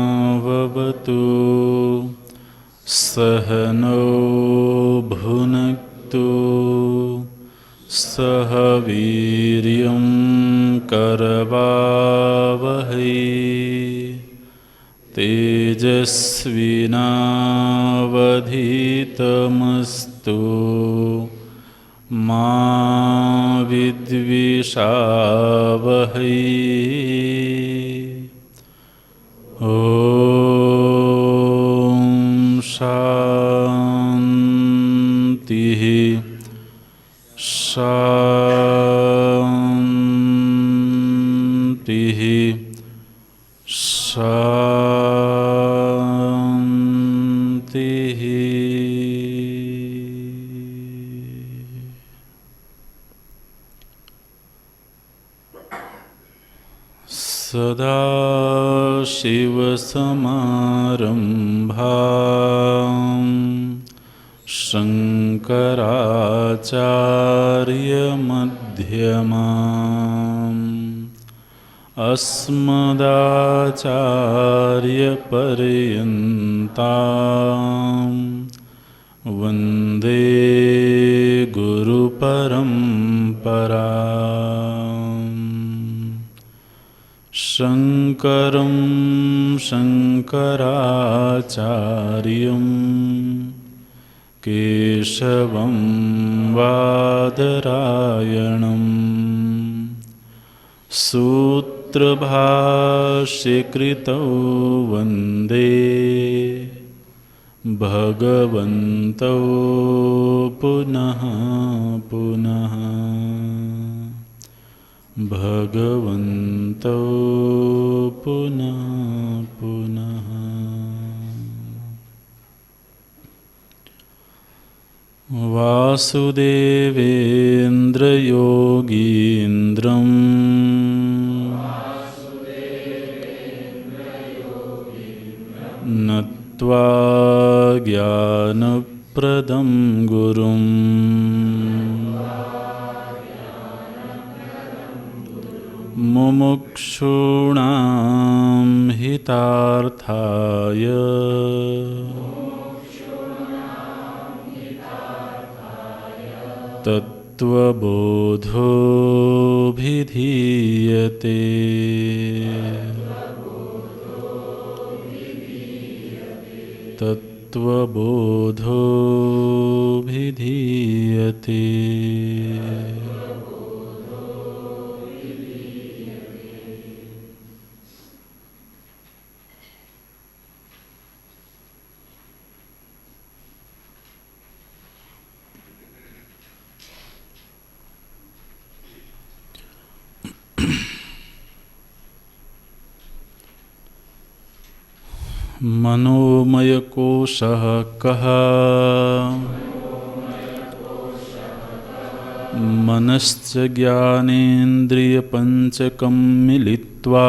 सहनावतु सहनौ भुनक्तु सह वीर्यं करवावहै तेजस्विनावधीतमस्तु मा विद्विषावहै। ॐ शान्तिः शान्तिः शान्तिः। सदाशिवसमारम्भां शङ्कराचार्यमध्यमाम् अस्मदाचार्यपर्यन्तां वन्दे गुरुपरम्पराम्। शङ्करं शङ्कराचार्यं केशवं बादरायणं सूत्रभाष्यकृतौ वन्दे भगवन्तौ पुनः पुनः भगवन्तौ पुनः पुनः। वासुदेवेन्द्रयोगीन्द्रं नत्वा ज्ञानप्रदं गुरुं मुमुक्षूणां हितार्थाय तत्त्वबोधोऽभिधीयते। तत्त्वबोधोऽभिधीयते। मनोमय कोशः कः? मनश्च ज्ञानेन्द्रियपञ्चकं मिलित्वा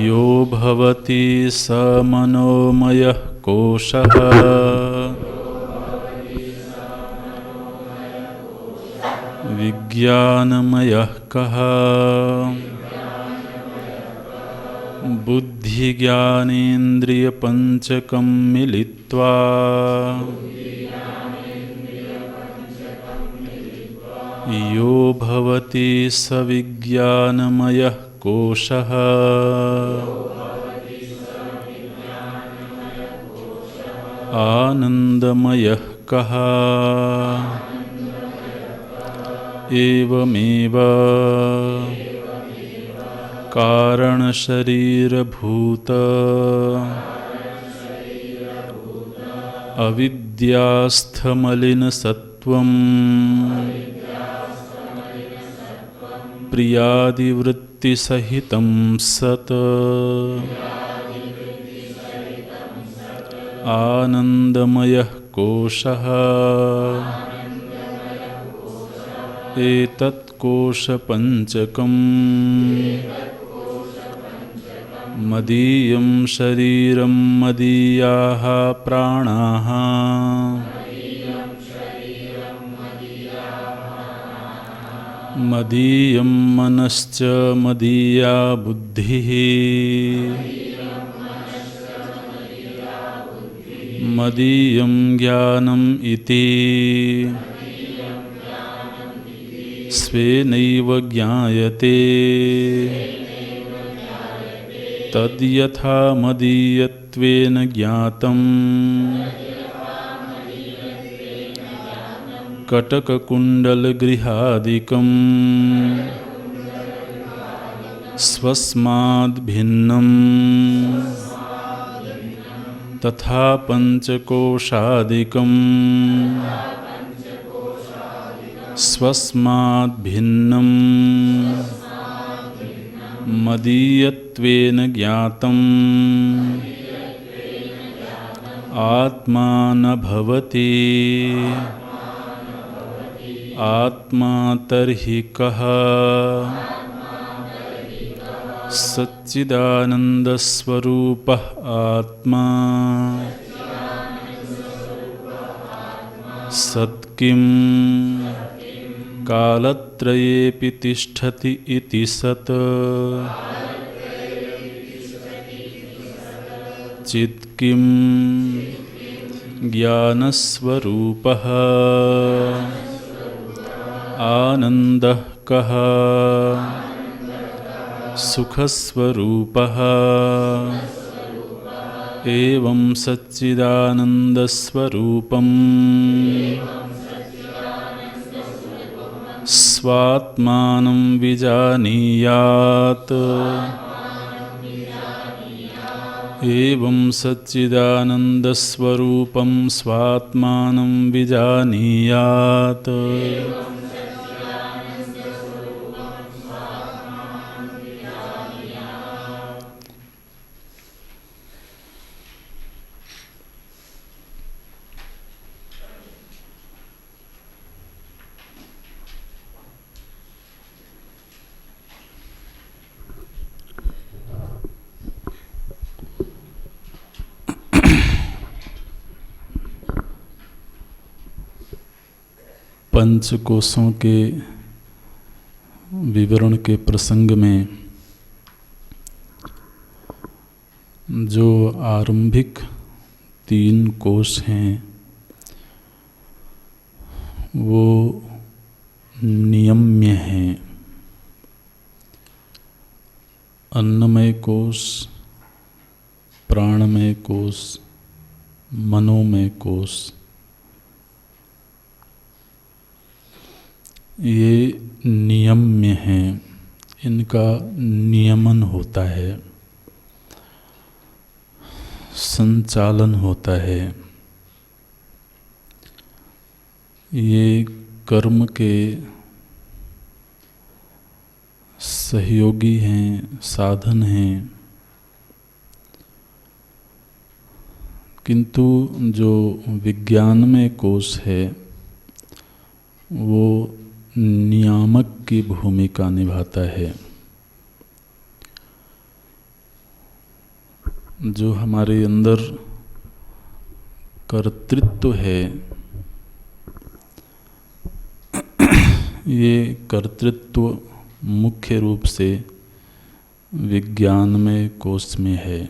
यो भवति स मनोमयः कोशः। विज्ञानमयः कः? बुद्धिज्ञानेन्द्रियपञ्चकं मिलित्वा यो भवति स विज्ञानमयः कोशः आनन्दमयः कः एवमेव कारणशरीरभूत अविद्यास्थमलिनसत्त्वम् प्रियादिवृत्तिसहितं सत् आनन्दमयः कोशः एतत् कोशपञ्चकम् मदीयं शरीरं मदीयाः प्राणाः मदीयं मनश्च मदीया बुद्धिः मदीयं ज्ञानम् इति स्वेनैव ज्ञायते तद्यथा मदीयत्वेन ज्ञातम् कटककुण्डलगृहादिकम् स्वस्माद्भिन्नम् तथा पञ्चकोशादिकम् स्वस्माद्भिन्नम् मदीयत्वेन ज्ञातम् आत्मा न भवति आत्मा तर्हि कः सच्चिदानन्दस्वरूपः आत्मा सत्किं कालत्रयेऽपि तिष्ठति इति सत् चित्किं ज्ञानस्वरूपः आनन्दः कः सुखस्वरूपः एवं सच्चिदानन्दस्वरूपम् स्वात्मानं विजानीयात् एवं सच्चिदानन्दस्वरूपं स्वात्मानं विजानीयात् पंचकोशों के विवरण के प्रसंग में जो आरंभिक 3 कोश हैं वो नियम्य हैं। अन्नमय कोश, प्राणमय कोश, मनोमय कोश, ये नियम्य हैं, इनका नियमन होता है, संचालन होता है। ये कर्म के सहयोगी हैं, साधन हैं, किंतु जो विज्ञानमय कोश है वो नियामक की भूमिका निभाता है। जो हमारे अंदर कर्तृत्व है, ये कर्तृत्व मुख्य रूप से विज्ञानमय कोश में है।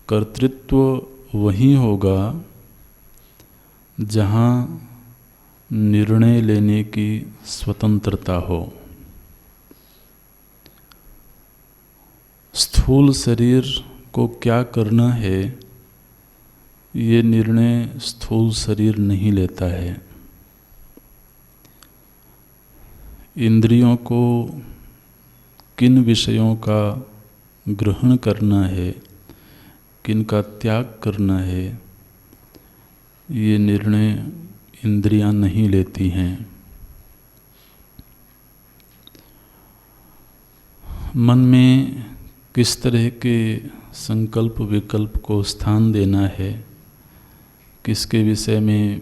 कर्तृत्व वही होगा जहाँ निर्णय लेने की स्वतंत्रता हो। स्थूल शरीर को क्या करना है, ये निर्णय स्थूल शरीर नहीं लेता है। इंद्रियों को किन विषयों का ग्रहण करना है, किन का त्याग करना है, ये निर्णय इंद्रियां नहीं लेती हैं। मन में किस तरह के संकल्प विकल्प को स्थान देना है, किसके विषय में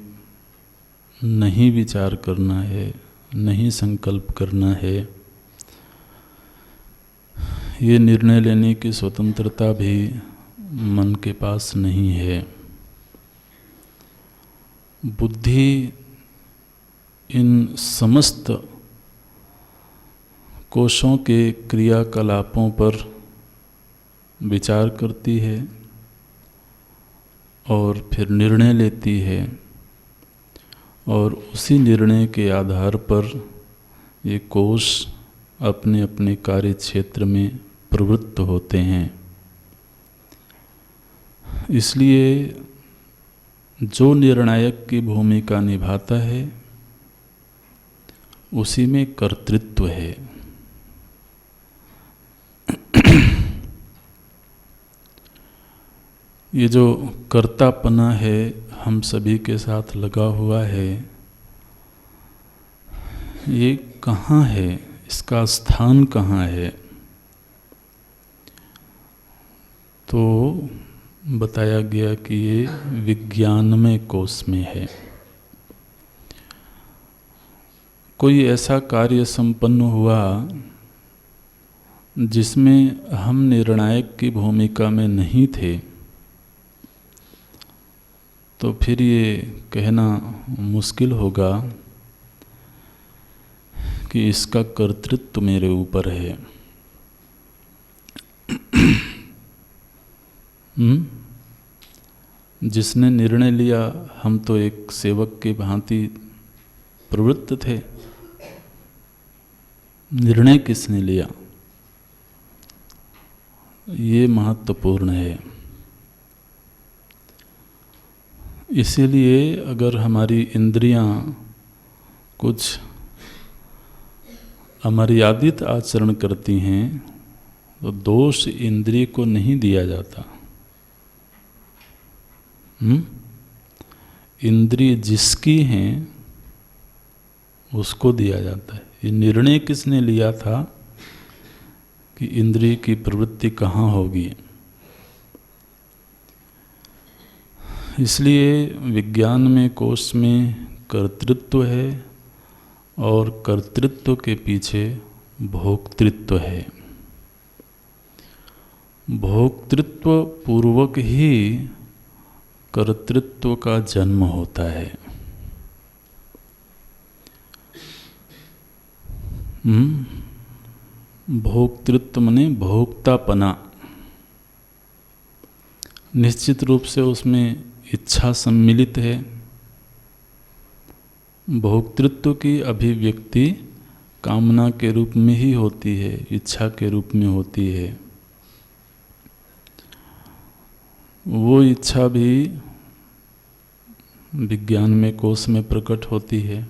नहीं विचार करना है, नहीं संकल्प करना है, ये निर्णय लेने की स्वतंत्रता भी मन के पास नहीं है। बुद्धि इन समस्त कोशों के क्रियाकलापों पर विचार करती है और फिर निर्णय लेती है, और उसी निर्णय के आधार पर ये कोश अपने अपने कार्य क्षेत्र में प्रवृत्त होते हैं। इसलिए जो निर्णायक की भूमिका निभाता है उसी में कर्तृत्व है। ये जो कर्तापना है हम सभी के साथ लगा हुआ है, ये कहाँ है, इसका स्थान कहाँ है? तो बताया गया कि ये विज्ञानमय कोश में है। कोई ऐसा कार्य संपन्न हुआ जिसमें हम निर्णायक की भूमिका में नहीं थे, तो फिर ये कहना मुश्किल होगा कि इसका कर्तृत्व मेरे ऊपर है। जिसने निर्णय लिया, हम तो एक सेवक की भांति प्रवृत्त थे। निर्णय किसने लिया, ये महत्वपूर्ण है। इसीलिए अगर हमारी इंद्रियां कुछ अमर्यादित आचरण करती हैं तो दोष इंद्रिय को नहीं दिया जाता। इंद्रिय जिसकी हैं उसको दिया जाता है। ये निर्णय किसने लिया था कि इंद्रिय की प्रवृत्ति कहाँ होगी। इसलिए विज्ञान में कोश में कर्तृत्व है और कर्तृत्व के पीछे भोक्तृत्व है। भोक्तृत्व पूर्वक ही कर्तृत्व का जन्म होता है। भोक्तृत्व माने भोक्तापना। निश्चित रूप से उसमें इच्छा सम्मिलित है। भोक्तृत्व की अभिव्यक्ति कामना के रूप में ही होती है, इच्छा के रूप में होती है। वो इच्छा भी विज्ञान में कोश में प्रकट होती है।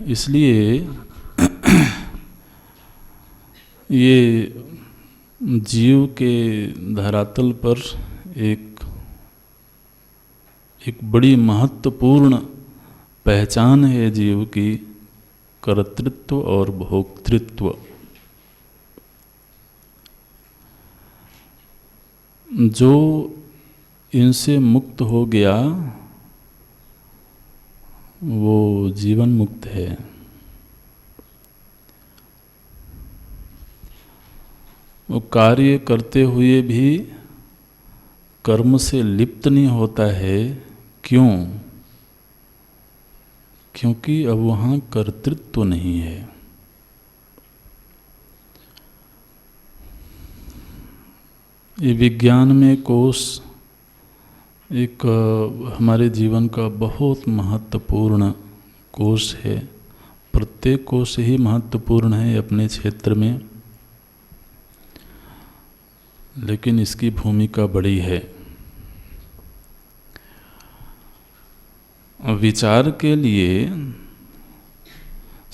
इसलिए ये जीव के धरातल पर एक बड़ी महत्वपूर्ण पहचान है जीव की, कर्तृत्व और भोक्तृत्व। जो इनसे मुक्त हो गया वो जीवन मुक्त है। वो कार्य करते हुए भी कर्म से लिप्त नहीं होता है। क्यों? क्योंकि अब वहाँ कर्तृत्व नहीं है। ये विज्ञान में कोश एक हमारे जीवन का बहुत महत्वपूर्ण कोष है। प्रत्येक कोष ही महत्वपूर्ण है अपने क्षेत्र में, लेकिन इसकी भूमिका बड़ी है। विचार के लिए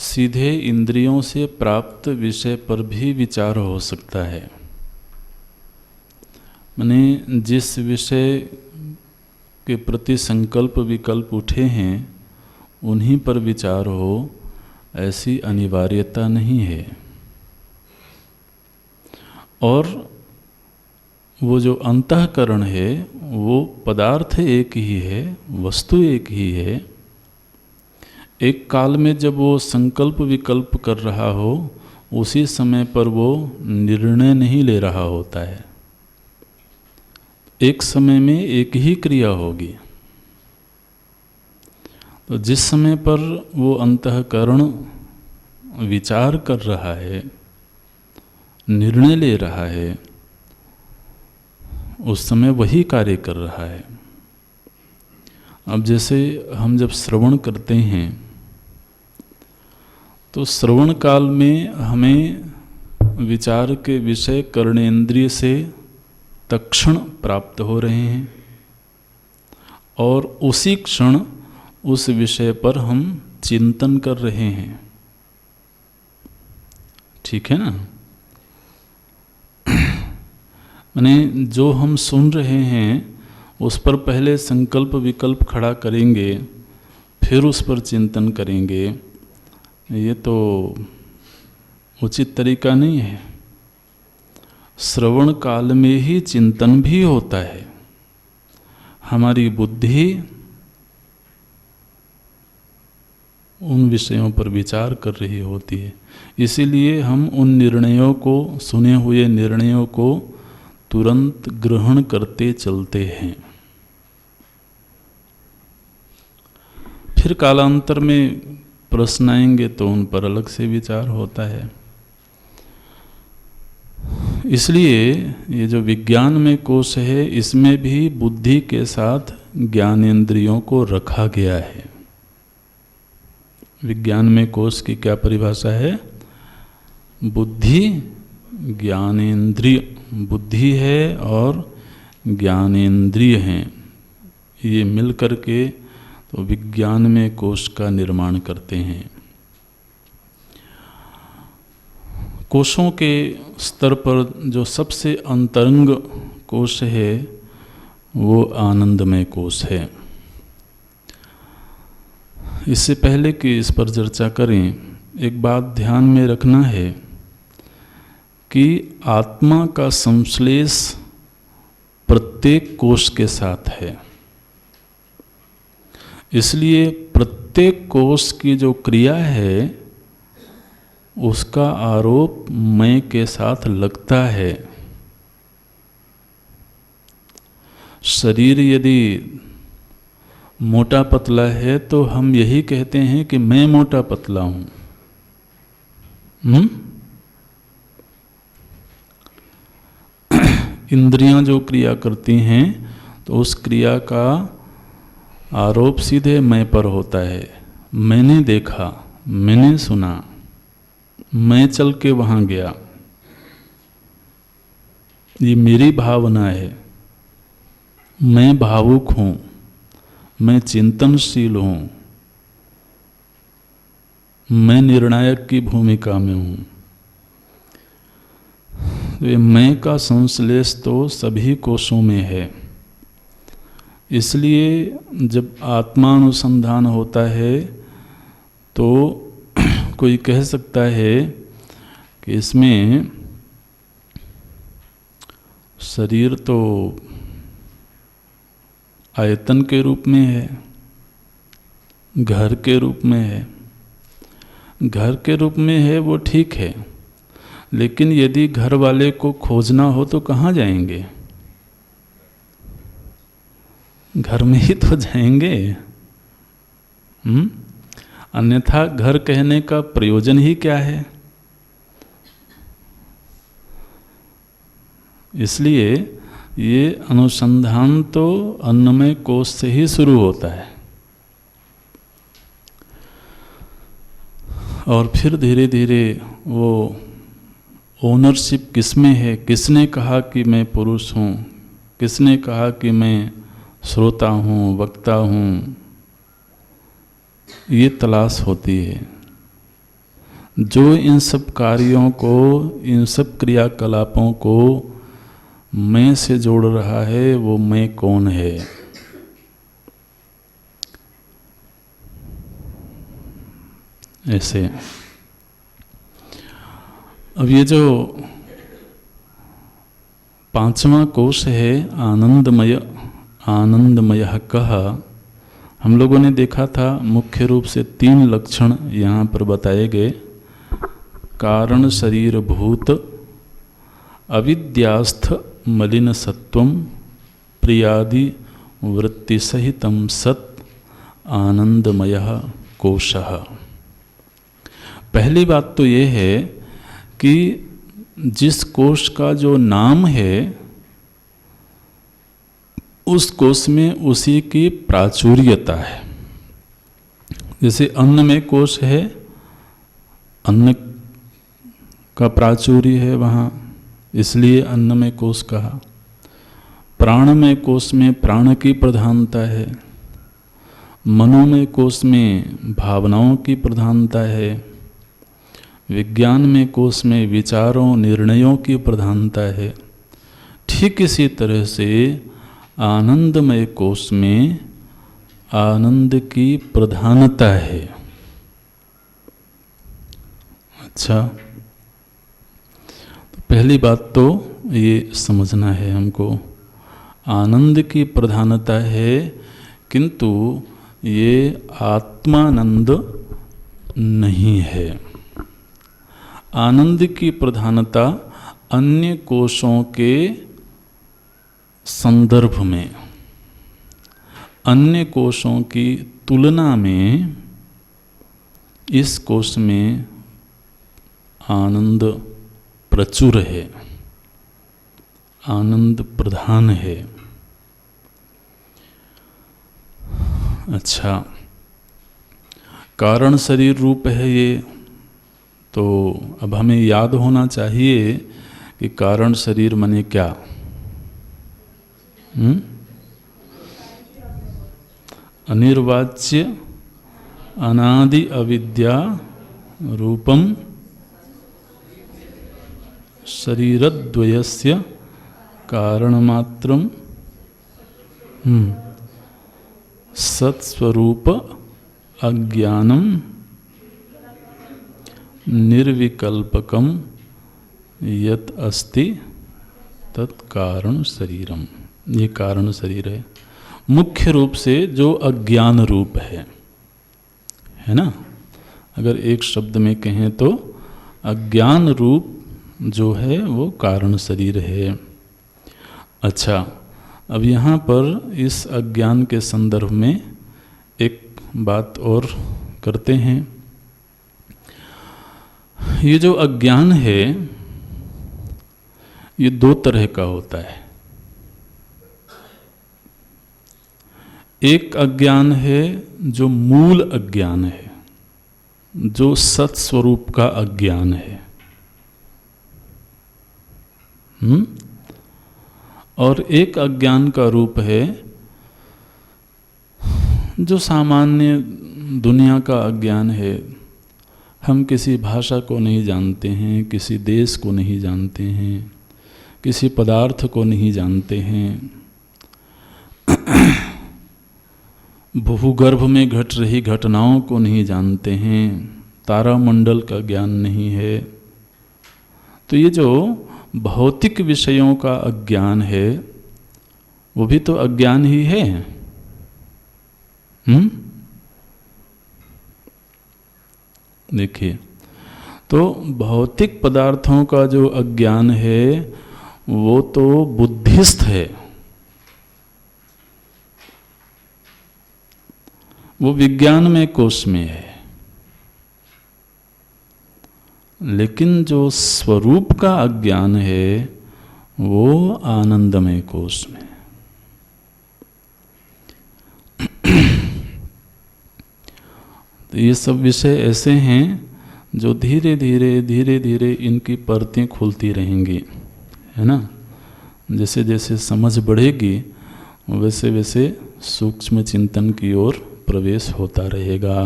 सीधे इंद्रियों से प्राप्त विषय पर भी विचार हो सकता है। माने जिस विषय के प्रति संकल्प विकल्प उठे हैं उन्हीं पर विचार हो, ऐसी अनिवार्यता नहीं है। और वो जो अंतःकरण है वो पदार्थ एक ही है, वस्तु एक ही है। एक काल में जब वो संकल्प विकल्प कर रहा हो, उसी समय पर वो निर्णय नहीं ले रहा होता है। एक समय में एक ही क्रिया होगी। तो जिस समय पर वो अंतःकरण विचार कर रहा है, निर्णय ले रहा है, उस समय वही कार्य कर रहा है। अब जैसे हम जब श्रवण करते हैं तो श्रवण काल में हमें विचार के विषय कर्णेंद्रिय से तत्क्षण प्राप्त हो रहे हैं और उसी क्षण उस विषय पर हम चिंतन कर रहे हैं। ठीक है ना? माने जो हम सुन रहे हैं उस पर पहले संकल्प विकल्प खड़ा करेंगे, फिर उस पर चिंतन करेंगे, ये तो उचित तरीका नहीं है। श्रवण काल में ही चिंतन भी होता है। हमारी बुद्धि उन विषयों पर विचार कर रही होती है। इसीलिए हम उन निर्णयों को, सुने हुए निर्णयों को तुरंत ग्रहण करते चलते हैं। फिर कालांतर में प्रश्न आएंगे तो उन पर अलग से विचार होता है। इसलिए ये जो विज्ञान में कोश है, इसमें भी बुद्धि के साथ ज्ञानेंद्रियों को रखा गया है। विज्ञान में कोश की क्या परिभाषा है? बुद्धि ज्ञानेंद्रिय, बुद्धि है और ज्ञानेंद्रिय हैं, ये मिल करके तो विज्ञान में कोश का निर्माण करते हैं। कोशों के स्तर पर जो सबसे अंतरंग कोश है वो आनंदमय कोश है। इससे पहले कि इस पर चर्चा करें, एक बात ध्यान में रखना है कि आत्मा का संश्लेष प्रत्येक कोश के साथ है। इसलिए प्रत्येक कोश की जो क्रिया है उसका आरोप मैं के साथ लगता है। शरीर यदि मोटा पतला है तो हम यही कहते हैं कि मैं मोटा पतला हूं। इंद्रियां जो क्रिया करती हैं तो उस क्रिया का आरोप सीधे मैं पर होता है। मैंने देखा, मैंने सुना, मैं चल के वहाँ गया, ये मेरी भावना है। मैं भावुक हूँ, मैं चिंतनशील हूँ, मैं निर्णायक की भूमिका में हूँ। तो ये मैं का संश्लेष तो सभी कोशों में है। इसलिए जब आत्मानुसंधान होता है तो कोई कह सकता है कि इसमें शरीर तो आयतन के रूप में है, घर के रूप में है। घर के रूप में है वो ठीक है, लेकिन यदि घर वाले को खोजना हो तो कहाँ जाएंगे? घर में ही तो जाएंगे। अन्यथा घर कहने का प्रयोजन ही क्या है? इसलिए ये अनुसंधान तो अन्नमय कोश से ही शुरू होता है और फिर धीरे धीरे वो ओनरशिप किसमें है, किसने कहा कि मैं पुरुष हूँ, किसने कहा कि मैं श्रोता हूँ, वक्ता हूँ, ये तलाश होती है। जो इन सब कार्यों को, इन सब क्रियाकलापों को मैं से जोड़ रहा है, वो मैं कौन है। ऐसे अब ये जो पांचवा कोश है आनंदमय, आनंदमय कहा, हम लोगों ने देखा था मुख्य रूप से 3 लक्षण यहाँ पर बताए गए। कारण शरीर भूत, अविद्यास्थ मलिन सत्वम, प्रियादि वृत्ति सहितम सत आनंदमय कोशः। पहली बात तो ये है कि जिस कोश का जो नाम है उस कोश में उसी की प्राचुर्यता है। जैसे अन्न में कोश है, अन्न का प्राचुर्य है वहाँ, इसलिए अन्नमय कोश कहा। प्राणमय कोश में प्राण की प्रधानता है, मनोमय कोश में भावनाओं की प्रधानता है, विज्ञान में कोश में विचारों निर्णयों की प्रधानता है। ठीक इसी तरह से आनंदमय कोश में आनंद की प्रधानता है। अच्छा, तो पहली बात तो ये समझना है हमको, आनंद की प्रधानता है, किंतु ये आत्मानंद नहीं है। आनंद की प्रधानता अन्य कोशों के संदर्भ में, अन्य कोशों की तुलना में इस कोश में आनंद प्रचुर है, आनंद प्रधान है। अच्छा, कारण शरीर रूप है ये, तो अब हमें याद होना चाहिए कि कारण शरीर माने क्या। अनिर्वाच्य अनादि अविद्या रूपम शरीरद्वयस्य कारणमात्रम सत्स्वरूप अज्ञानम निर्विकल्पकम यत अस्ति तत्कारण शरीरम। ये कारण शरीर है, मुख्य रूप से जो अज्ञान रूप है ना। अगर एक शब्द में कहें तो अज्ञान रूप जो है वो कारण शरीर है। अच्छा, अब यहाँ पर इस अज्ञान के संदर्भ में एक बात और करते हैं। ये जो अज्ञान है ये 2 तरह का होता है। एक अज्ञान है जो मूल अज्ञान है, जो सत्स्वरूप का अज्ञान है। और एक अज्ञान का रूप है जो सामान्य दुनिया का अज्ञान है। हम किसी भाषा को नहीं जानते हैं, किसी देश को नहीं जानते हैं, किसी पदार्थ को नहीं जानते हैं, भूगर्भ में घट रही घटनाओं को नहीं जानते हैं, तारामंडल का ज्ञान नहीं है। तो ये जो भौतिक विषयों का अज्ञान है वो भी तो अज्ञान ही है। देखिए, तो भौतिक पदार्थों का जो अज्ञान है वो तो बुद्धिस्थ है, वो विज्ञान में कोश में है। लेकिन जो स्वरूप का अज्ञान है वो आनंदमय कोश में। तो ये सब विषय ऐसे हैं जो धीरे धीरे इनकी परतें खुलती रहेंगी, है ना। जैसे जैसे समझ बढ़ेगी वैसे वैसे सूक्ष्म चिंतन की ओर प्रवेश होता रहेगा।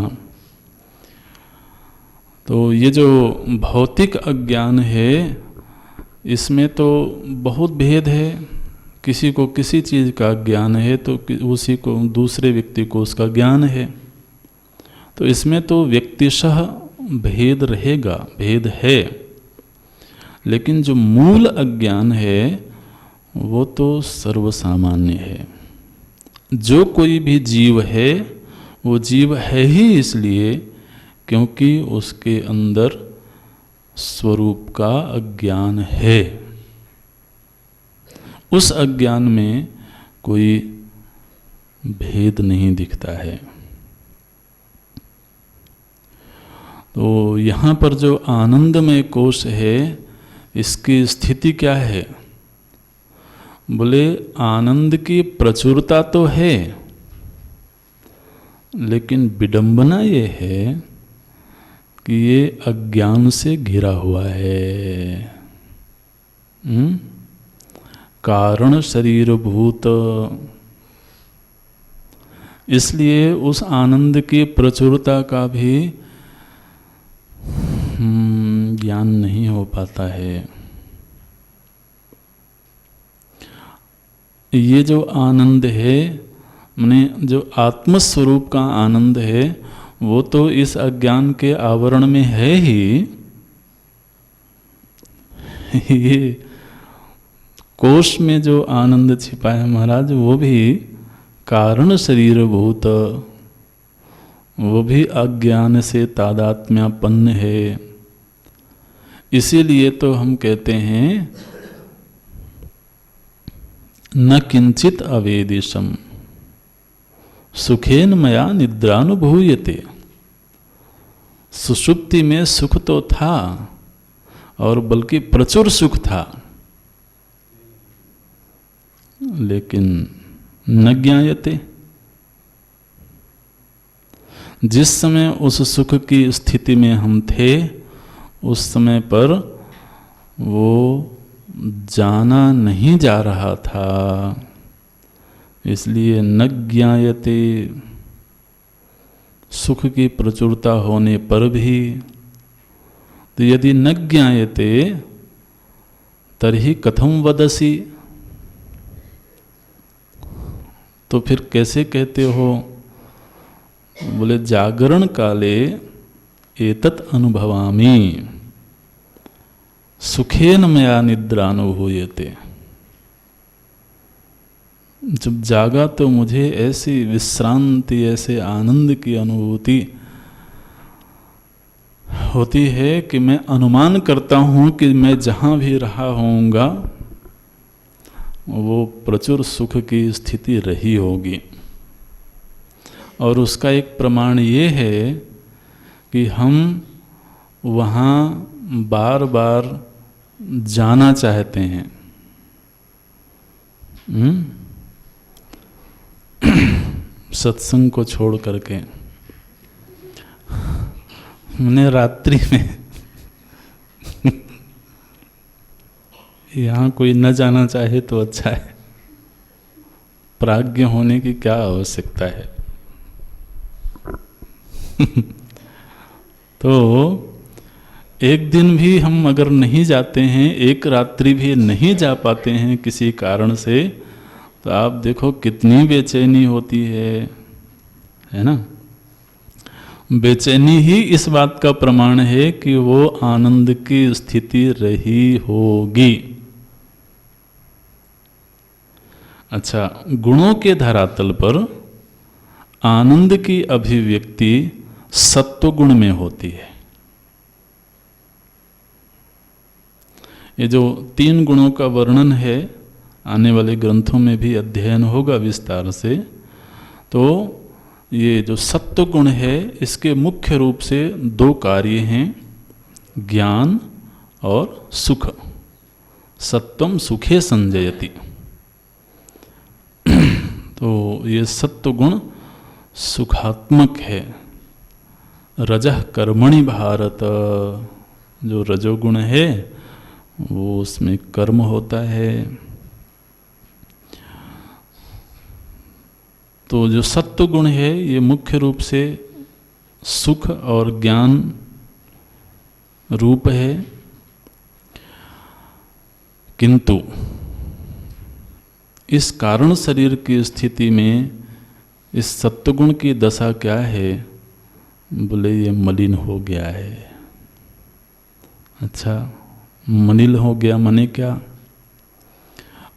तो ये जो भौतिक अज्ञान है इसमें तो बहुत भेद है। किसी को किसी चीज़ का ज्ञान है तो उसी को दूसरे व्यक्ति को उसका ज्ञान है, तो इसमें तो व्यक्तिशः भेद रहेगा, भेद है। लेकिन जो मूल अज्ञान है वो तो सर्वसामान्य है। जो कोई भी जीव है वो जीव है ही इसलिए क्योंकि उसके अंदर स्वरूप का अज्ञान है। उस अज्ञान में कोई भेद नहीं दिखता है। तो यहाँ पर जो आनंदमय कोश है इसकी स्थिति क्या है? बोले आनंद की प्रचुरता तो है, लेकिन विडंबना ये है कि ये अज्ञान से घिरा हुआ है। कारण शरीर भूत, इसलिए उस आनंद की प्रचुरता का भी ज्ञान नहीं हो पाता है। ये जो आनंद है माने जो आत्मस्वरूप का आनंद है वो तो इस अज्ञान के आवरण में है ही। ये कोश में जो आनंद छिपा है महाराज वो भी कारण शरीर भूत, वो भी अज्ञान से तादात्म्यपन्न है। इसीलिए तो हम कहते हैं न किंचित अवेदिशम सुखेन मया निद्रानुभूयते। सुषुप्ति में सुख तो था और बल्कि प्रचुर सुख था, लेकिन न ज्ञायते। जिस समय उस सुख की स्थिति में हम थे उस समय पर वो जाना नहीं जा रहा था, इसलिए न ज्ञायते। सुख की प्रचुरता होने पर भी, तो यदि न ज्ञायते तर्हि कथम वदसि, तो फिर कैसे कहते हो? बोले जागरण काले एतत् अनुभवामि सुखेन मया निद्रानुभूयते। जब जागा तो मुझे ऐसी विश्रांति, ऐसे आनंद की अनुभूति होती है कि मैं अनुमान करता हूँ कि मैं जहाँ भी रहा होऊंगा वो प्रचुर सुख की स्थिति रही होगी। और उसका एक प्रमाण ये है कि हम वहाँ बार बार जाना चाहते हैं। सत्संग को छोड़ करके मैंने रात्रि में यहाँ कोई न जाना चाहे तो अच्छा है, प्राज्ञ होने की क्या आवश्यकता है। तो एक दिन भी हम अगर नहीं जाते हैं, एक रात्रि भी नहीं जा पाते हैं किसी कारण से, तो आप देखो कितनी बेचैनी होती है ना। बेचैनी ही इस बात का प्रमाण है कि वो आनंद की स्थिति रही होगी। अच्छा, गुणों के धरातल पर आनंद की अभिव्यक्ति सत्व गुण में होती है। ये जो 3 गुणों का वर्णन है आने वाले ग्रंथों में भी अध्ययन होगा विस्तार से। तो ये जो सत्व गुण है इसके मुख्य रूप से 2 कार्य हैं, ज्ञान और सुख। सत्वम सुखे संजयति। तो ये सत्व गुण सुखात्मक है। रजः कर्मणि भारत, जो रजोगुण है वो उसमें कर्म होता है। तो जो सत्व गुण है ये मुख्य रूप से सुख और ज्ञान रूप है। किंतु इस कारण शरीर की स्थिति में इस सत्वगुण की दशा क्या है? बोले ये मलिन हो गया है। अच्छा, मलिन हो गया माने क्या?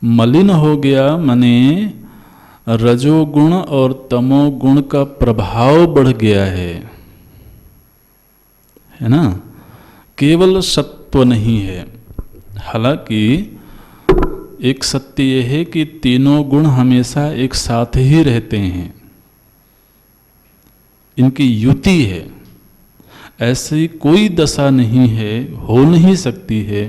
मलिन हो गया माने रजोगुण और तमोगुण का प्रभाव बढ़ गया है ना? केवल सत्व नहीं है। हालांकि एक सत्य यह है कि तीनों गुण हमेशा एक साथ ही रहते हैं, इनकी युति है। ऐसी कोई दशा नहीं है, हो नहीं सकती है,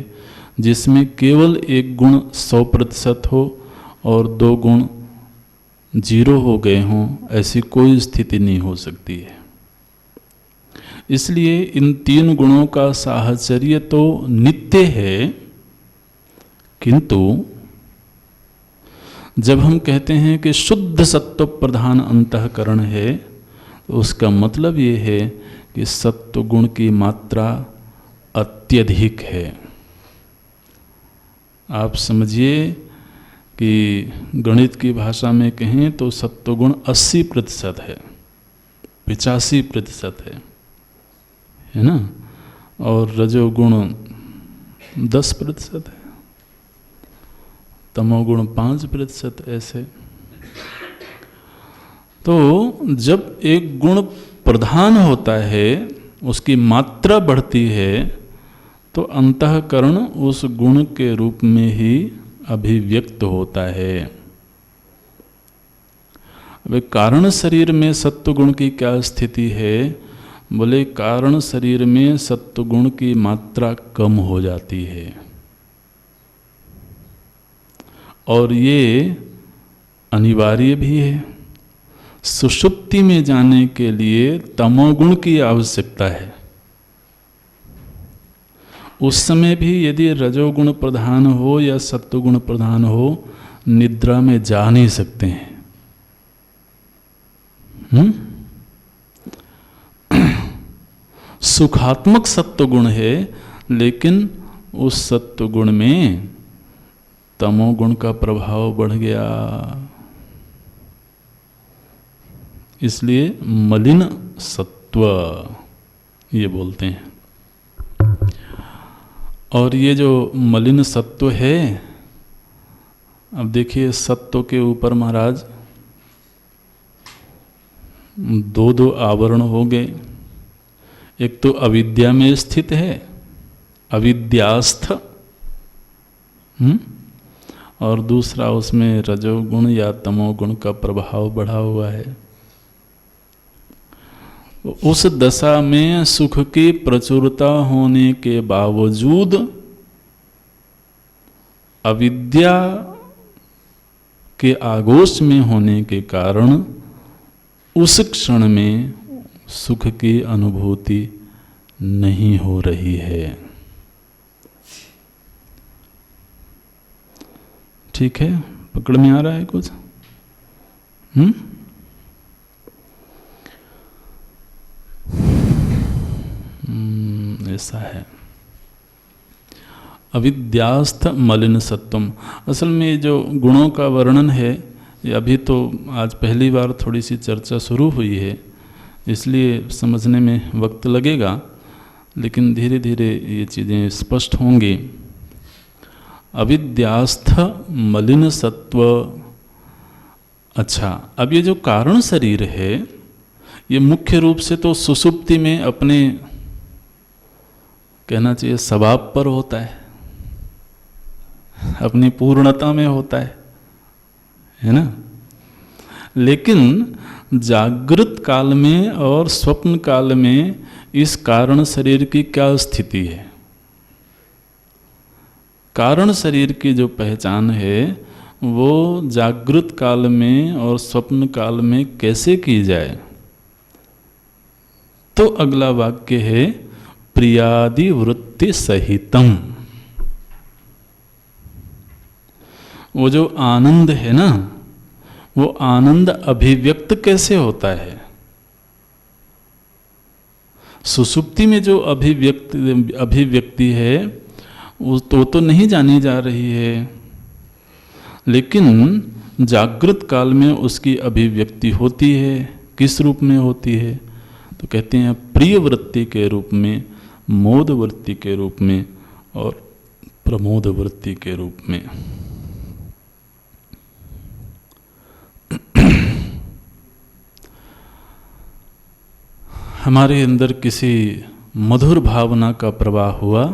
जिसमें केवल एक गुण 100% हो और 2 गुण 0 हो गए हों। ऐसी कोई स्थिति नहीं हो सकती है। इसलिए इन 3 गुणों का साहचर्य तो नित्य है, किंतु जब हम कहते हैं कि शुद्ध सत्व प्रधान अंतःकरण है, तो उसका मतलब ये है कि सत्व गुण की मात्रा अत्यधिक है। आप समझिए कि गणित की भाषा में कहें तो सत्वगुण 80% है, 85% है ना? और रजोगुण 10% है, तमोगुण 5%। ऐसे तो जब एक गुण प्रधान होता है, उसकी मात्रा बढ़ती है, तो अंतःकरण उस गुण के रूप में ही अभिव्यक्त होता है। अब कारण शरीर में सत्वगुण की क्या स्थिति है? बोले कारण शरीर में सत्वगुण की मात्रा कम हो जाती है, और ये अनिवार्य भी है। सुषुप्ति में जाने के लिए तमोगुण की आवश्यकता है। उस समय भी यदि रजोगुण प्रधान हो या सत्वगुण प्रधान हो, निद्रा में जा नहीं सकते हैं। सुखात्मक सत्वगुण है, लेकिन उस सत्वगुण में तमोगुण का प्रभाव बढ़ गया, इसलिए मलिन सत्व ये बोलते हैं। और ये जो मलिन सत्व है, अब देखिए सत्व के ऊपर महाराज 2 आवरण हो गए। एक तो अविद्या में स्थित है, अविद्यास्थ, और दूसरा उसमें रजोगुण या तमोगुण का प्रभाव बढ़ा हुआ है। उस दशा में सुख की प्रचुरता होने के बावजूद अविद्या के आगोश में होने के कारण उस क्षण में सुख की अनुभूति नहीं हो रही है। ठीक है, पकड़ में आ रहा है कुछ? ऐसा है। अविद्यास्थ मलिन सत्वम, असल में जो गुणों का वर्णन है, ये अभी तो आज पहली बार थोड़ी सी चर्चा शुरू हुई है, इसलिए समझने में वक्त लगेगा, लेकिन धीरे धीरे ये चीज़ें स्पष्ट होंगी। अविद्यास्थ मलिन सत्व। अच्छा, अब ये जो कारण शरीर है, ये मुख्य रूप से तो सुषुप्ति में अपने, कहना चाहिए, स्वभाव पर होता है, अपनी पूर्णता में होता है ना? लेकिन जागृत काल में और स्वप्न काल में इस कारण शरीर की क्या स्थिति है? कारण शरीर की जो पहचान है वो जागृत काल में और स्वप्न काल में कैसे की जाए, तो अगला वाक्य है प्रियादि वृत्ति सहितम। वो जो आनंद है ना, वो आनंद अभिव्यक्त कैसे होता है? सुसुप्ति में जो अभिव्यक्ति है वो तो नहीं जानी जा रही है, लेकिन जागृत काल में उसकी अभिव्यक्ति होती है। किस रूप में होती है? तो कहते हैं प्रिय वृत्ति के रूप में, मोद वृत्ति के रूप में और प्रमोद वृत्ति के रूप में। हमारे अंदर किसी मधुर भावना का प्रवाह हुआ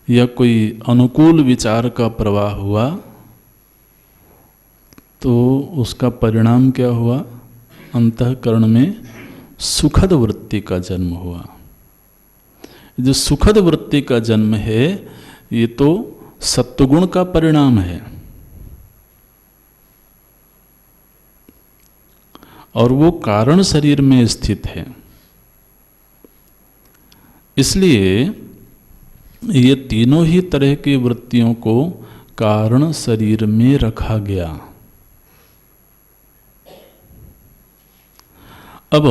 या कोई अनुकूल विचार का प्रवाह हुआ, तो उसका परिणाम क्या हुआ? अंतःकरण में सुखद वृत्ति का जन्म हुआ। जो सुखद वृत्ति का जन्म है ये तो सत्वगुण का परिणाम है, और वो कारण शरीर में स्थित है। इसलिए ये तीनों ही तरह की वृत्तियों को कारण शरीर में रखा गया। अब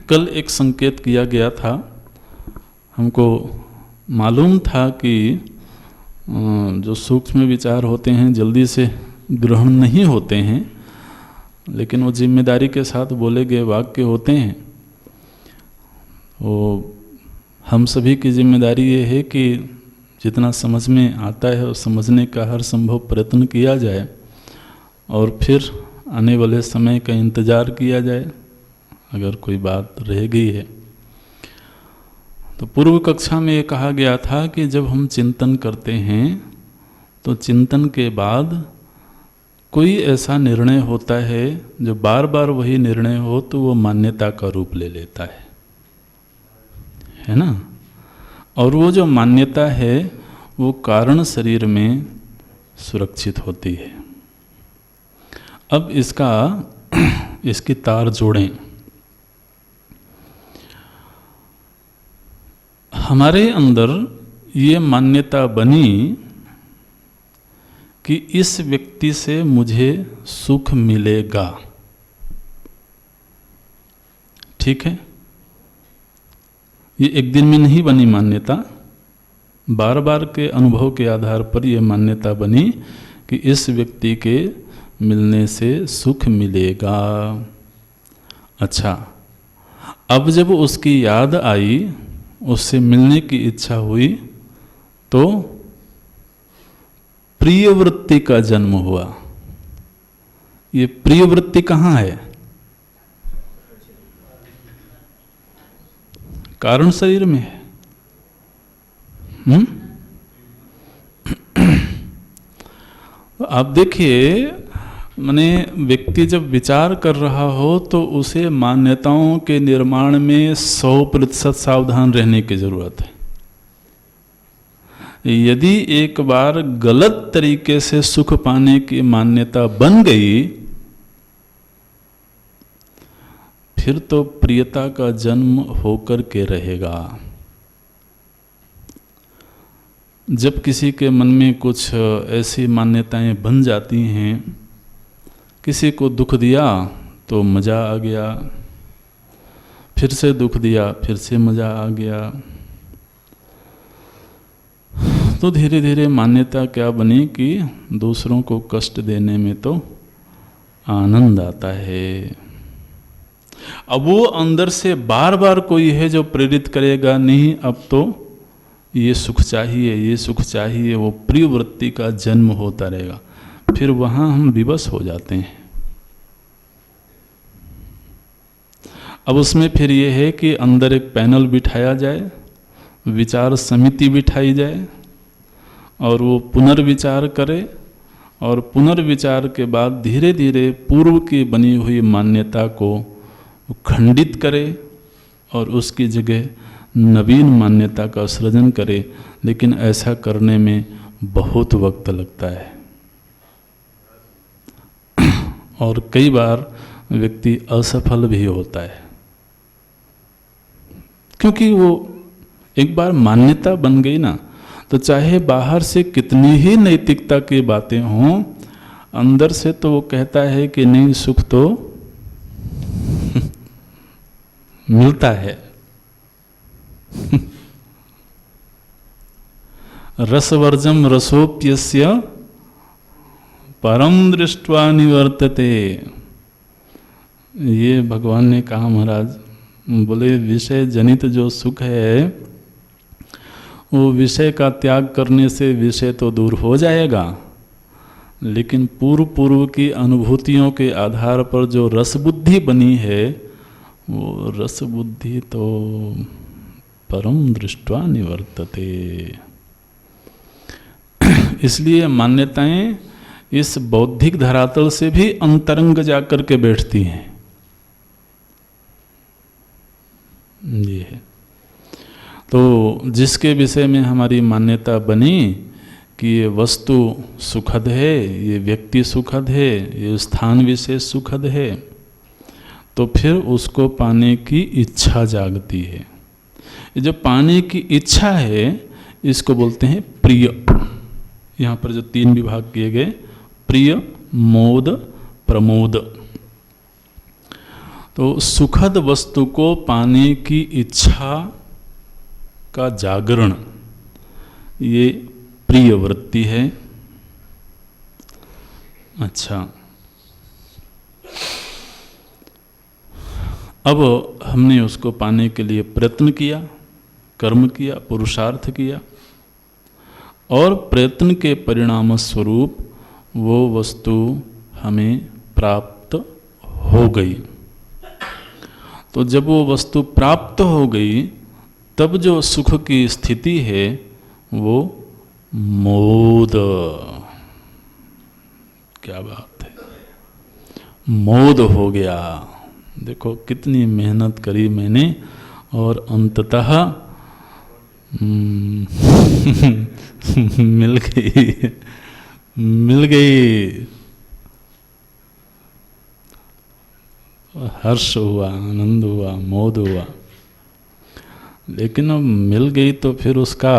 कल एक संकेत किया गया था, हमको मालूम था कि जो सूक्ष्म विचार होते हैं जल्दी से ग्रहण नहीं होते हैं, लेकिन वो जिम्मेदारी के साथ बोले गए वाक्य होते हैं। वो हम सभी की जिम्मेदारी ये है कि जितना समझ में आता है और समझने का हर संभव प्रयत्न किया जाए, और फिर आने वाले समय का इंतज़ार किया जाए अगर कोई बात रह गई है। तो पूर्व कक्षा में ये कहा गया था कि जब हम चिंतन करते हैं तो चिंतन के बाद कोई ऐसा निर्णय होता है जो बार बार वही निर्णय हो तो वो मान्यता का रूप ले लेता है ना। और वो जो मान्यता है वो कारण शरीर में सुरक्षित होती है। अब इसकी तार जोड़ें। हमारे अंदर ये मान्यता बनी कि इस व्यक्ति से मुझे सुख मिलेगा, ठीक है। ये एक दिन में नहीं बनी मान्यता, बार बार के अनुभव के आधार पर यह मान्यता बनी कि इस व्यक्ति के मिलने से सुख मिलेगा। अच्छा, अब जब उसकी याद आई, उससे मिलने की इच्छा हुई, तो प्रिय वृत्ति का जन्म हुआ। ये प्रिय वृत्ति कहाँ है? कारण शरीर में है। आप देखिए, माने व्यक्ति जब विचार कर रहा हो तो उसे मान्यताओं के निर्माण में 100% सावधान रहने की जरूरत है। यदि एक बार गलत तरीके से सुख पाने की मान्यता बन गई, फिर तो प्रियता का जन्म होकर के रहेगा। जब किसी के मन में कुछ ऐसी मान्यताएं बन जाती हैं, किसी को दुख दिया तो मज़ा आ गया, फिर से दुख दिया फिर से मज़ा आ गया, तो धीरे धीरे मान्यता क्या बनी कि दूसरों को कष्ट देने में तो आनंद आता है। अब वो अंदर से बार बार कोई है जो प्रेरित करेगा, नहीं अब तो ये सुख चाहिए, ये सुख चाहिए, वो प्रिय वृत्ति का जन्म होता रहेगा। फिर वहाँ हम विवश हो जाते हैं। अब उसमें फिर ये है कि अंदर एक पैनल बिठाया जाए, विचार समिति बिठाई जाए, और वो पुनर्विचार करे, और पुनर्विचार के बाद धीरे धीरे पूर्व की बनी हुई मान्यता को खंडित करे और उसकी जगह नवीन मान्यता का सृजन करे, लेकिन ऐसा करने में बहुत वक्त लगता है और कई बार व्यक्ति असफल भी होता है, क्योंकि वो एक बार मान्यता बन गई ना, तो चाहे बाहर से कितनी ही नैतिकता की बातें हों, अंदर से तो वो कहता है कि नहीं, सुख तो मिलता है। रसवर्जम रसोप्यस्य परम दृष्ट्वा निवर्तते, ये भगवान ने कहा महाराज। बोले विषय जनित जो सुख है वो विषय का त्याग करने से विषय तो दूर हो जाएगा, लेकिन पूर्व की अनुभूतियों के आधार पर जो रस बुद्धि बनी है वो रस बुद्धि तो परम दृष्ट्वा निवर्तते। इसलिए मान्यताएं इस बौद्धिक धरातल से भी अंतरंग जाकर के बैठती हैं। ये है तो जिसके विषय में हमारी मान्यता बनी कि ये वस्तु सुखद है, ये व्यक्ति सुखद है, ये स्थान विशेष सुखद है, तो फिर उसको पाने की इच्छा जागती है। ये जो पाने की इच्छा है इसको बोलते हैं प्रिय। यहाँ पर जो 3 विभाग किए गए, प्रिय, मोद, प्रमोद। तो सुखद वस्तु को पाने की इच्छा का जागरण ये प्रिय वृत्ति है। अच्छा, अब हमने उसको पाने के लिए प्रयत्न किया, कर्म किया, पुरुषार्थ किया, और प्रयत्न के परिणाम स्वरूप वो वस्तु हमें प्राप्त हो गई। तो जब वो वस्तु प्राप्त हो गई तब जो सुख की स्थिति है वो मोद। क्या बात है, मोद हो गया। देखो कितनी मेहनत करी मैंने और अंततः मिल गई, मिल गई। हर्ष हुआ, आनंद हुआ, मोद हुआ। लेकिन अब मिल गई तो फिर उसका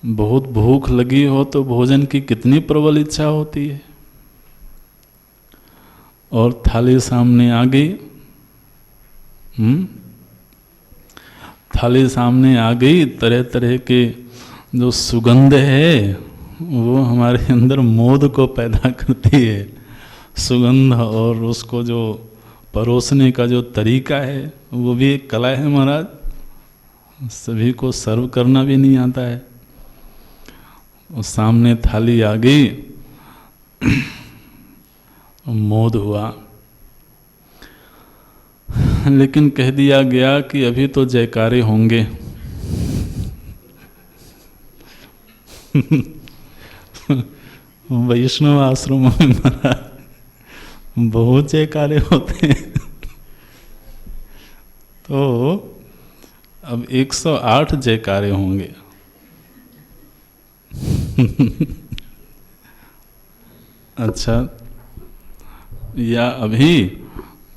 बहुत भूख लगी हो तो भोजन की कितनी प्रबल इच्छा होती है, और थाली सामने आ गई, थाली सामने आ गई, तरह तरह के जो सुगंध है वो हमारे अंदर मोद को पैदा करती है। सुगंध और उसको जो परोसने का जो तरीका है वो भी एक कला है महाराज। सभी को सर्व करना भी नहीं आता है। और सामने थाली आ गई, मोद हुआ, लेकिन कह दिया गया कि अभी तो जयकारे होंगे। वैष्णव आश्रम में महाराज बहुत जयकारे होते हैं। तो अब 108 जयकारे होंगे। अच्छा, या अभी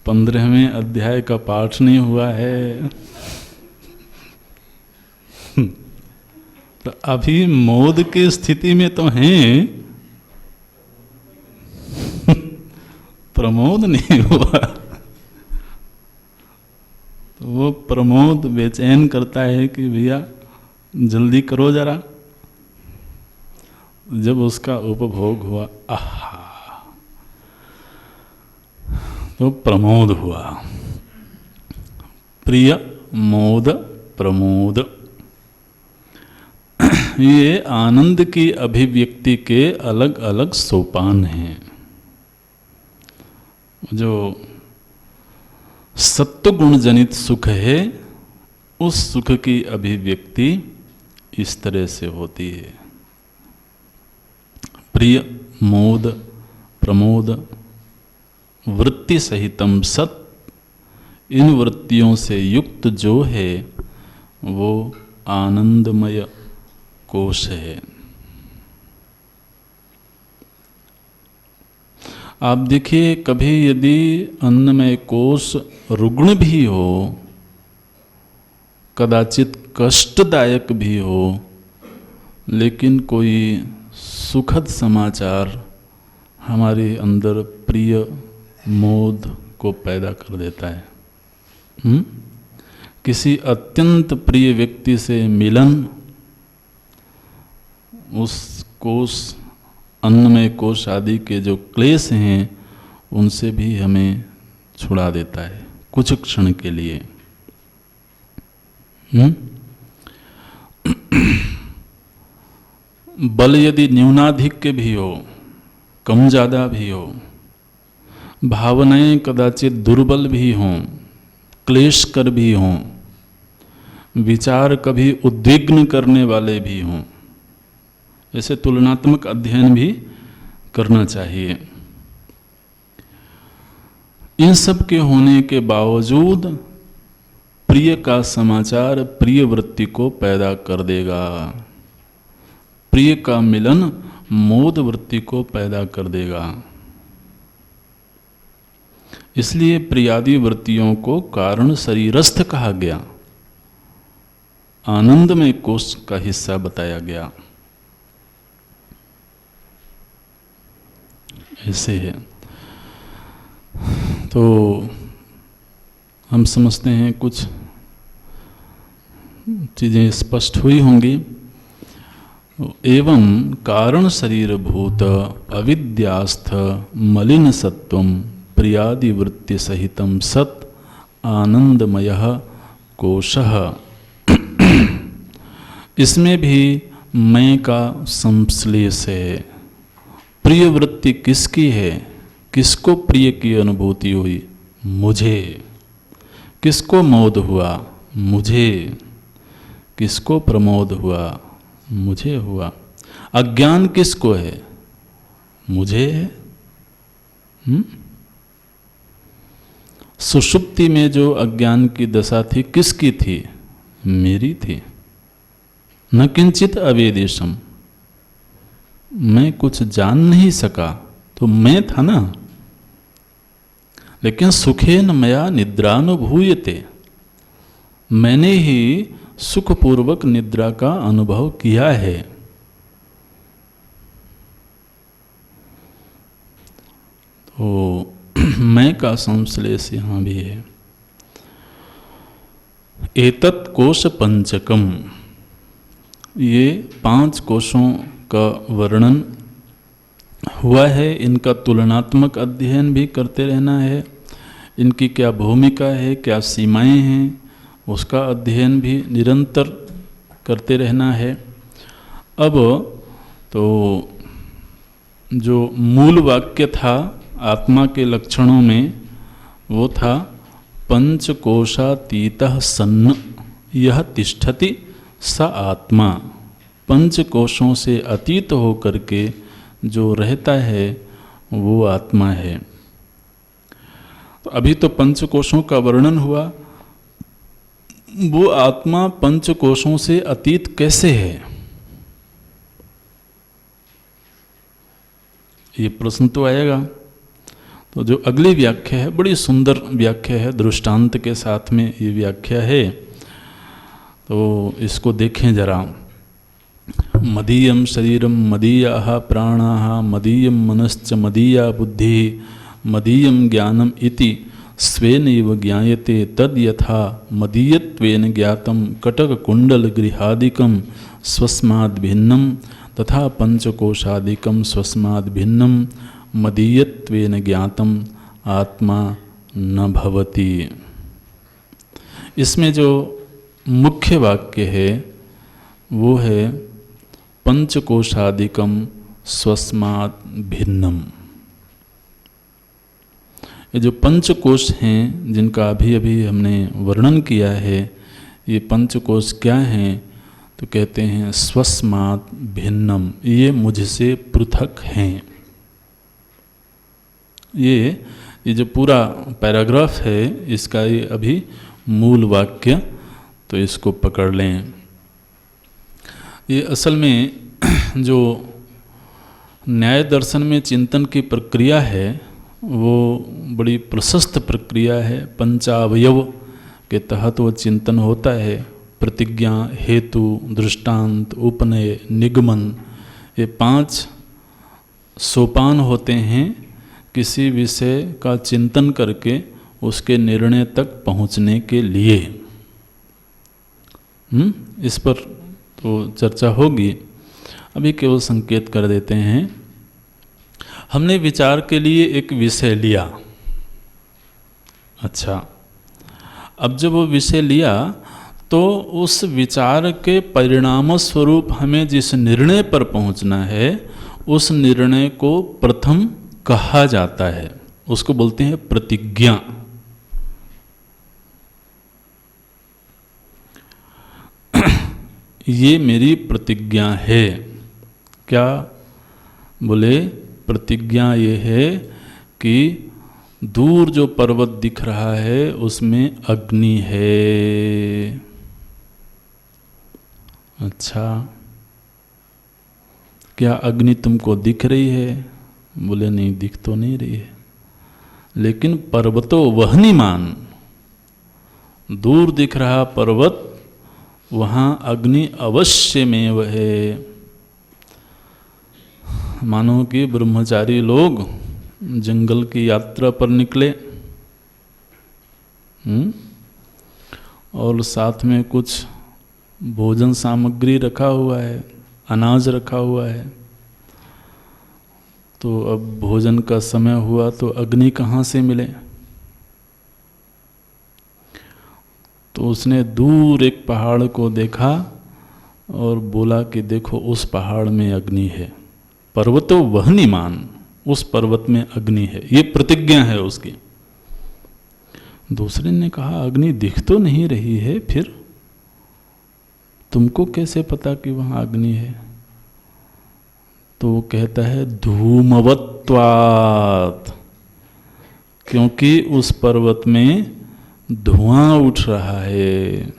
15वें अध्याय का पाठ नहीं हुआ है। तो अभी मोद की स्थिति में तो हैं, प्रमोद नहीं हुआ। तो वो प्रमोद बेचैन करता है कि भैया जल्दी करो जरा। जब उसका उपभोग हुआ, आहा, तो प्रमोद हुआ। प्रिय, मोद, प्रमोद, ये आनंद की अभिव्यक्ति के अलग अलग सोपान हैं। जो सत्वगुण जनित सुख है उस सुख की अभिव्यक्ति इस तरह से होती है। प्रिय, मोद, प्रमोद, वृत्ति सहितम सत् इन वृत्तियों से युक्त जो है वो आनंदमय कोश है। आप देखिए, कभी यदि अन्नमय कोश रुग्ण भी हो, कदाचित कष्टदायक भी हो, लेकिन कोई सुखद समाचार हमारे अंदर प्रिय मोद को पैदा कर देता है। किसी अत्यंत प्रिय व्यक्ति से मिलन उस कोश, अन्नमय कोश आदि के जो क्लेश हैं उनसे भी हमें छुड़ा देता है कुछ क्षण के लिए। बल यदि न्यूनाधिक्य भी हो, कम ज़्यादा भी हो, भावनाएं कदाचित दुर्बल भी हों, क्लेशकर भी हों, विचार कभी उद्विग्न करने वाले भी हों, ऐसे तुलनात्मक अध्ययन भी करना चाहिए। इन सब के होने के बावजूद प्रिय का समाचार प्रिय वृत्ति को पैदा कर देगा। प्रिय का मिलन मोद वृत्ति को पैदा कर देगा। इसलिए प्रियादि वृत्तियों को कारण शरीरस्थ कहा गया, आनंदमय कोश का हिस्सा बताया गया। ऐसे है। तो हम समझते हैं कुछ चीज़ें स्पष्ट हुई होंगी। एवं कारण शरीर भूत अविद्यास्थ मलिन सत्वम प्रियादि वृत्ति सहितम सत आनंदमयः कोशः। इसमें भी मैं का संश्लेष है। प्रिय वृत्ति किसकी है? किसको प्रिय की अनुभूति हुई? मुझे। किसको मोद हुआ? मुझे। किसको प्रमोद हुआ? मुझे हुआ। अज्ञान किसको है? मुझे है। सुषुप्ति में जो अज्ञान की दशा थी किसकी थी? मेरी थी। न किंचित अवेदेशम, मैं कुछ जान नहीं सका तो मैं था ना। लेकिन सुखेन मया निद्रानुभूयते, मैंने ही सुखपूर्वक निद्रा का अनुभव किया है। तो मैं का संश्लेष यहाँ भी है। एतत् कोश पंचकम, ये 5 कोशों का वर्णन हुआ है। इनका तुलनात्मक अध्ययन भी करते रहना है। इनकी क्या भूमिका है, क्या सीमाएं हैं, उसका अध्ययन भी निरंतर करते रहना है। अब तो जो मूल वाक्य था आत्मा के लक्षणों में, वो था पंचकोशातीतः सन्न यह तिष्ठति स आत्मा। 5 कोशों से अतीत होकर के जो रहता है वो आत्मा है। तो अभी तो 5 कोशों का वर्णन हुआ, वो आत्मा 5 कोशों से अतीत कैसे है? ये प्रश्न तो आएगा। तो जो अगली व्याख्या है बड़ी सुंदर व्याख्या है, दृष्टांत के साथ में ये व्याख्या है, तो इसको देखें जरा। मदीयम शरीरम मदीयाः प्राणाः मदीयम मनश्च मदीया बुद्धि मदीयम ज्ञानम इति स्वेनैव ज्ञायते तद यथा मदीयत्वेन ज्ञातम कटक कुंडल गृहादिकम स्वस्माद् भिन्नम तथा पंचकोशादिकम स्वस्माद् भिन्नम मदीयत्वेन ज्ञातम आत्मा न भवति। इसमें जो मुख्य वाक्य है वो है पंचकोशादिकम स्वस्मात् भिन्नम। ये जो पंचकोश हैं जिनका अभी अभी हमने वर्णन किया है, ये पंचकोश क्या हैं? तो कहते हैं स्वस्मात् भिन्नम, ये मुझसे पृथक हैं। ये जो पूरा पैराग्राफ है इसका ये अभी मूल वाक्य, तो इसको पकड़ लें। ये असल में जो न्याय दर्शन में चिंतन की प्रक्रिया है वो बड़ी प्रशस्त प्रक्रिया है। पंचावयव के तहत वो चिंतन होता है। प्रतिज्ञा, हेतु, दृष्टांत, उपनय, निगमन, ये 5 सोपान होते हैं किसी विषय का चिंतन करके उसके निर्णय तक पहुंचने के लिए। इस पर तो चर्चा होगी, अभी केवल संकेत कर देते हैं। हमने विचार के लिए एक विषय लिया। अच्छा, अब जब वो विषय लिया तो उस विचार के परिणाम स्वरूप हमें जिस निर्णय पर पहुंचना है उस निर्णय को प्रथम कहा जाता है, उसको बोलते हैं प्रतिज्ञा। ये मेरी प्रतिज्ञा है। क्या बोले? प्रतिज्ञा ये है कि दूर जो पर्वत दिख रहा है उसमें अग्नि है। अच्छा, क्या अग्नि तुमको दिख रही है? बोले नहीं, दिख तो नहीं रही है, लेकिन पर्वतो वह्निमान, दूर दिख रहा पर्वत, वहाँ अग्नि अवश्य में वह है। मानो कि ब्रह्मचारी लोग जंगल की यात्रा पर निकले और साथ में कुछ भोजन सामग्री रखा हुआ है, अनाज रखा हुआ है। तो अब भोजन का समय हुआ तो अग्नि कहाँ से मिले? तो उसने दूर एक पहाड़ को देखा और बोला कि देखो उस पहाड़ में अग्नि है। पर्वतो वह्निमान, उस पर्वत में अग्नि है, ये प्रतिज्ञा है उसकी। दूसरे ने कहा अग्नि दिख तो नहीं रही है, फिर तुमको कैसे पता कि वहाँ अग्नि है? तो वो कहता है धूमवत्वात्, क्योंकि उस पर्वत में धुआं उठ रहा है।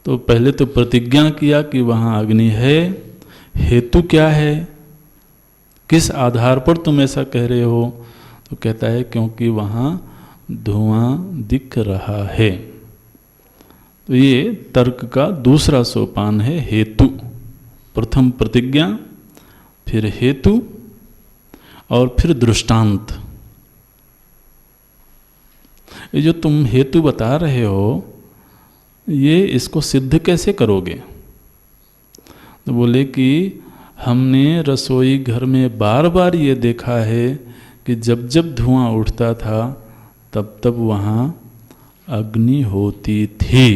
तो पहले तो प्रतिज्ञा किया कि वहाँ अग्नि है। हेतु क्या है? किस आधार पर तुम ऐसा कह रहे हो? तो कहता है क्योंकि वहाँ धुआं दिख रहा है। तो ये तर्क का दूसरा सोपान है, हेतु। प्रथम प्रतिज्ञा, फिर हेतु और फिर दृष्टांत। ये जो तुम हेतु बता रहे हो, ये इसको सिद्ध कैसे करोगे? तो बोले कि हमने रसोई घर में बार बार ये देखा है कि जब जब धुआं उठता था तब तब वहाँ अग्नि होती थी।